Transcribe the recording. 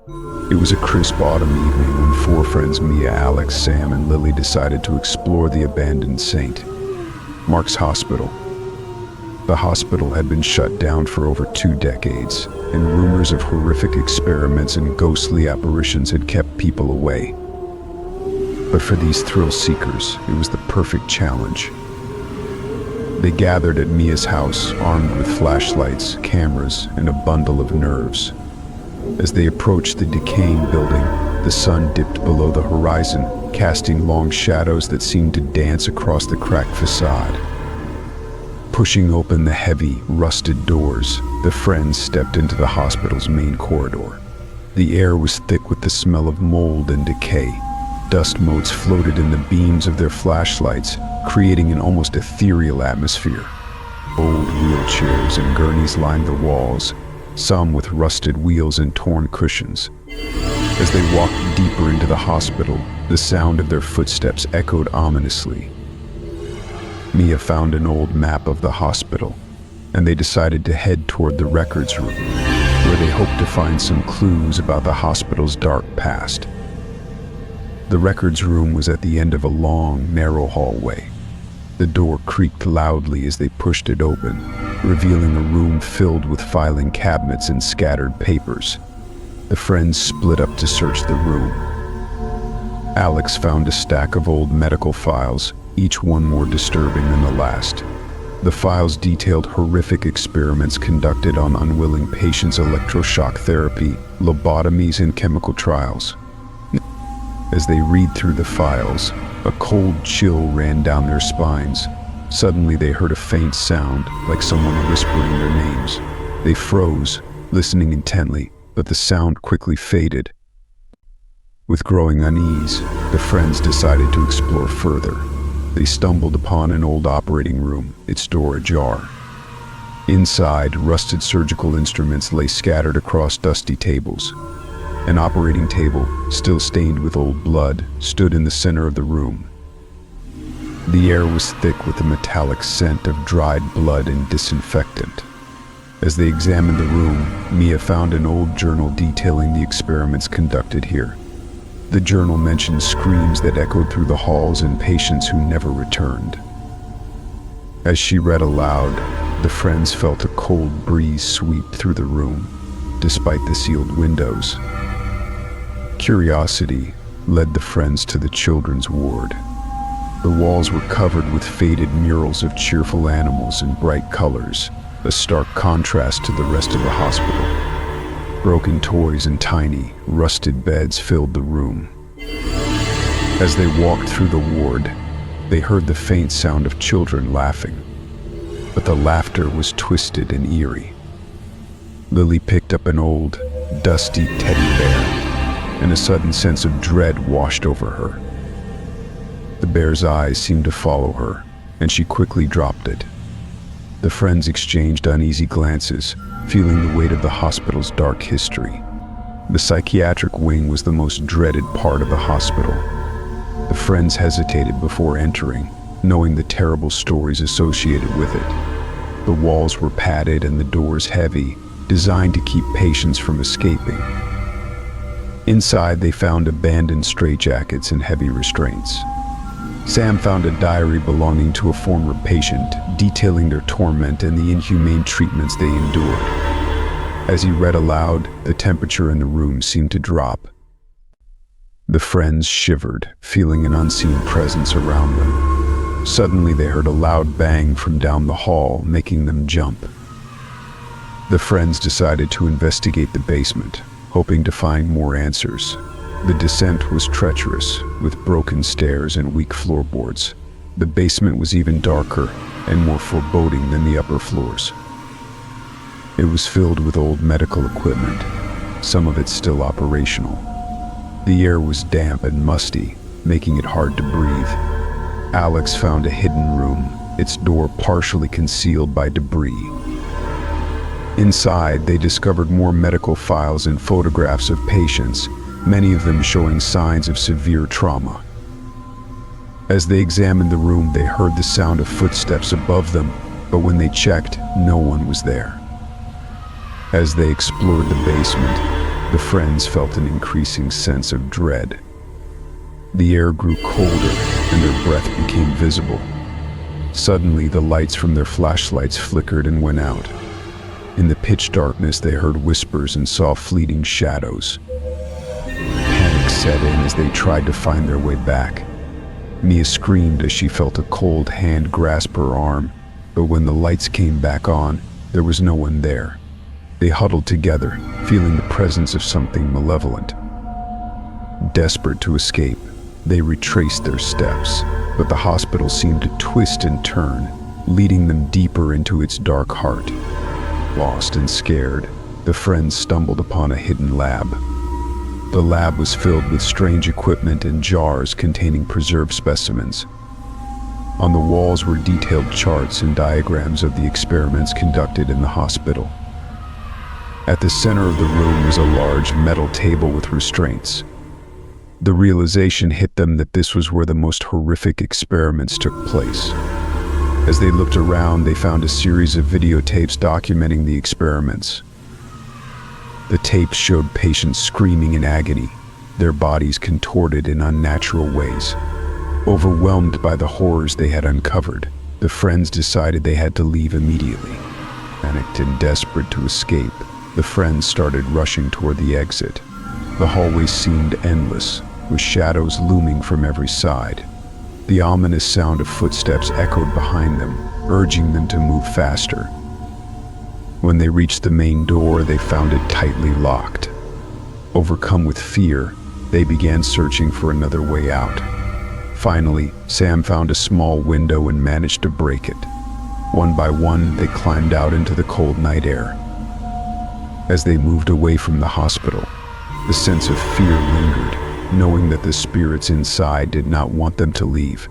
It was a crisp autumn evening when four friends, Mia, Alex, Sam, and Lily, decided to explore the abandoned St. Mark's Hospital. The hospital had been shut down for over 2 decades, and rumors of horrific experiments and ghostly apparitions had kept people away. But for these thrill seekers, it was the perfect challenge. They gathered at Mia's house, armed with flashlights, cameras, and a bundle of nerves. As they approached the decaying building, the sun dipped below the horizon, casting long shadows that seemed to dance across the cracked facade. Pushing open the heavy, rusted doors, the friends stepped into the hospital's main corridor. The air was thick with the smell of mold and decay. Dust motes floated in the beams of their flashlights, creating an almost ethereal atmosphere. Old wheelchairs and gurneys lined the walls, some with rusted wheels and torn cushions. As they walked deeper into the hospital, the sound of their footsteps echoed ominously. Mia found an old map of the hospital, and they decided to head toward the records room, where they hoped to find some clues about the hospital's dark past. The records room was at the end of a long, narrow hallway. The door creaked loudly as they pushed it open, revealing a room filled with filing cabinets and scattered papers. The friends split up to search the room. Alex found a stack of old medical files, each one more disturbing than the last. The files detailed horrific experiments conducted on unwilling patients, electroshock therapy, lobotomies, and chemical trials. As they read through the files, a cold chill ran down their spines. Suddenly they heard a faint sound, like someone whispering their names. They froze, listening intently, but the sound quickly faded. With growing unease, the friends decided to explore further. They stumbled upon an old operating room, its door ajar. Inside, rusted surgical instruments lay scattered across dusty tables. An operating table, still stained with old blood, stood in the center of the room. The air was thick with the metallic scent of dried blood and disinfectant. As they examined the room, Mia found an old journal detailing the experiments conducted here. The journal mentioned screams that echoed through the halls and patients who never returned. As she read aloud, the friends felt a cold breeze sweep through the room, despite the sealed windows. Curiosity led the friends to the children's ward. The walls were covered with faded murals of cheerful animals in bright colors, a stark contrast to the rest of the hospital. Broken toys and tiny, rusted beds filled the room. As they walked through the ward, they heard the faint sound of children laughing, but the laughter was twisted and eerie. Lily picked up an old, dusty teddy bear, and a sudden sense of dread washed over her. The bear's eyes seemed to follow her, and she quickly dropped it. The friends exchanged uneasy glances, feeling the weight of the hospital's dark history. The psychiatric wing was the most dreaded part of the hospital. The friends hesitated before entering, knowing the terrible stories associated with it. The walls were padded and the doors heavy, designed to keep patients from escaping. Inside, they found abandoned straitjackets and heavy restraints. Sam found a diary belonging to a former patient, detailing their torment and the inhumane treatments they endured. As he read aloud, the temperature in the room seemed to drop. The friends shivered, feeling an unseen presence around them. Suddenly, they heard a loud bang from down the hall, making them jump. The friends decided to investigate the basement, hoping to find more answers. The descent was treacherous, with broken stairs and weak floorboards. The basement was even darker and more foreboding than the upper floors. It was filled with old medical equipment, some of it still operational. The air was damp and musty, making it hard to breathe. Alex found a hidden room, its door partially concealed by debris. Inside, they discovered more medical files and photographs of patients, many of them showing signs of severe trauma. As they examined the room, they heard the sound of footsteps above them, but when they checked, no one was there. As they explored the basement, The friends felt an increasing sense of dread. The air grew colder, and their breath became visible. Suddenly, the lights from their flashlights flickered and went out. In the pitch darkness, they heard whispers and saw fleeting shadows. Panic set in as they tried to find their way back. Mia screamed as she felt a cold hand grasp her arm, but when the lights came back on, there was no one there. They huddled together, feeling the presence of something malevolent. Desperate to escape, they retraced their steps, but the hospital seemed to twist and turn, leading them deeper into its dark heart. Lost and scared, the friends stumbled upon a hidden lab. The lab was filled with strange equipment and jars containing preserved specimens. On the walls were detailed charts and diagrams of the experiments conducted in the hospital. At the center of the room was a large metal table with restraints. The realization hit them that this was where the most horrific experiments took place. As they looked around, they found a series of videotapes documenting the experiments. The tapes showed patients screaming in agony, their bodies contorted in unnatural ways. Overwhelmed by the horrors they had uncovered, the friends decided they had to leave immediately. Panicked and desperate to escape, the friends started rushing toward the exit. The hallway seemed endless, with shadows looming from every side. The ominous sound of footsteps echoed behind them, urging them to move faster. When they reached the main door, they found it tightly locked. Overcome with fear, they began searching for another way out. Finally, Sam found a small window and managed to break it. One by one, they climbed out into the cold night air. As they moved away from the hospital, the sense of fear lingered, knowing that the spirits inside did not want them to leave.